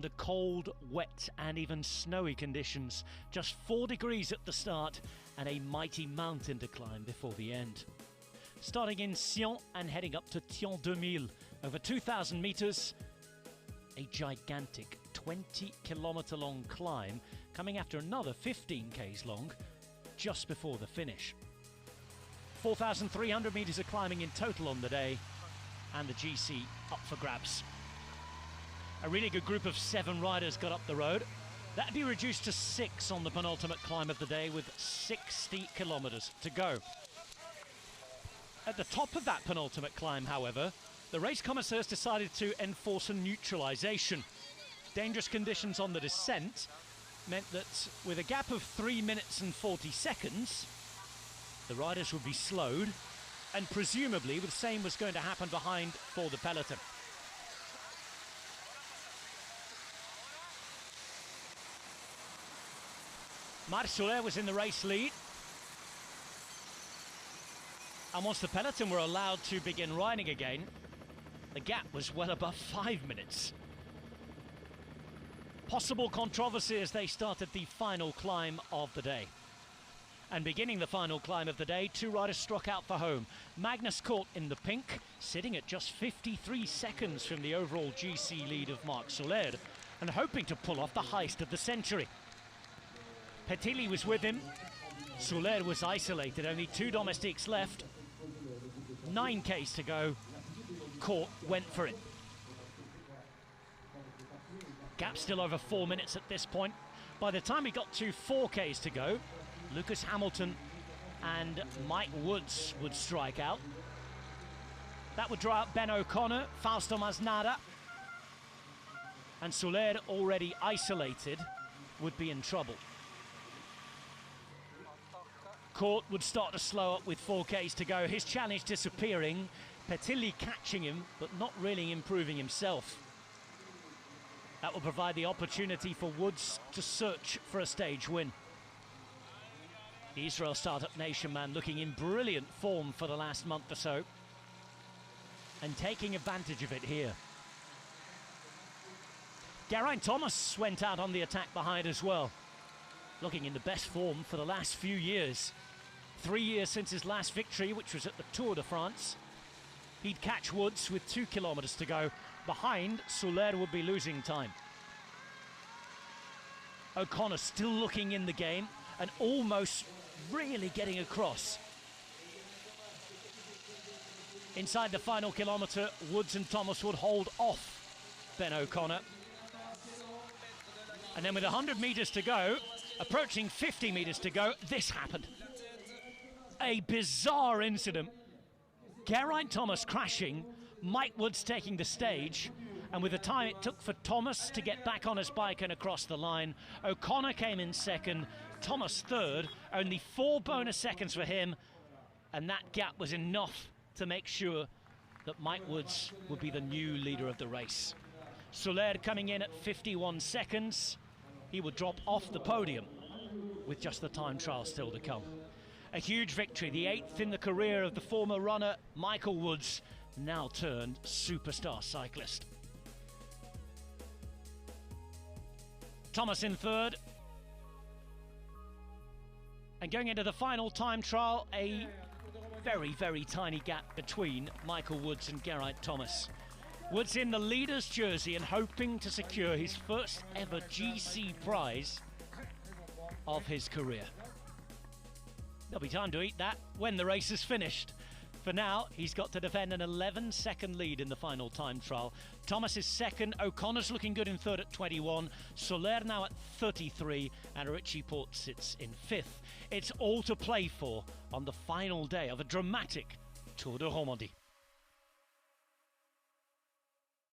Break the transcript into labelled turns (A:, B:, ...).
A: Under cold, wet and even snowy conditions, just 4 degrees at the start and a mighty mountain to climb before the end. Starting in Sion and heading up to Tion 2000, over 2,000 meters, a gigantic 20-kilometer long climb coming after another 15 k's long just before the finish. 4,300 meters of climbing in total on the day, and the GC up for grabs. A really good group of 7 riders got up the road. That'd be reduced to 6 on the penultimate climb of the day with 60 kilometers to go. At the top of that penultimate climb, however, the race commissaires decided to enforce a neutralisation. Dangerous conditions on the descent meant that with a gap of 3 minutes and 40 seconds, the riders would be slowed, and presumably the same was going to happen behind for the peloton. Marc Soler was in the race lead, and once the peloton were allowed to begin riding again, the gap was well above 5 minutes. Possible controversy as they started the final climb of the day. And beginning the final climb of the day, 2 riders struck out for home. Magnus Cort in the pink, sitting at just 53 seconds from the overall GC lead of Marc Soler, and hoping to pull off the heist of the century. Petilli was with him. Soler was isolated, only 2 domestiques left. 9 k's to go. Cort went for it. Gap still over 4 minutes at this point. By the time he got to 4 k's to go, Lucas Hamilton and Mike Woods would strike out. That would draw out Ben O'Connor, Fausto Masnada, and Soler, already isolated, would be in trouble. Cort would start to slow up with 4 k's to go, his challenge disappearing, Petilli catching him but not really improving himself. That will provide the opportunity for Woods to search for a stage win. The Israel Startup Nation man looking in brilliant form for the last month or so, and taking advantage of it here. Geraint Thomas went out on the attack behind as well, looking in the best form for the last few years. 3 years since his last victory, which was at the Tour de France. He'd catch Woods with 2 kilometers to go. Behind, Soler would be losing time. O'Connor still looking in the game and almost really getting across. Inside the final kilometre, Woods and Thomas would hold off Ben O'Connor. And then with 100 metres to go, approaching 50 metres to go, this happened. A bizarre incident. Geraint Thomas crashing, Mike Woods taking the stage, and with the time it took for Thomas to get back on his bike and across the line, O'Connor came in second, Thomas third, only 4 bonus seconds for him, and that gap was enough to make sure that Mike Woods would be the new leader of the race. Soler coming in at 51 seconds, he would drop off the podium with just the time trial still to come. A huge victory, the 8th in the career of the former runner Michael Woods, now turned superstar cyclist. Thomas in third. And going into the final time trial, a very, very tiny gap between Michael Woods and Geraint Thomas. Woods in the leader's jersey and hoping to secure his first ever GC prize of his career. There'll be time to eat that when the race is finished. For now, he's got to defend an 11-second lead in the final time trial. Thomas is second, O'Connor's looking good in third at 21, Soler now at 33, and Richie Porte sits in 5th. It's all to play for on the final day of a dramatic Tour de Romandie.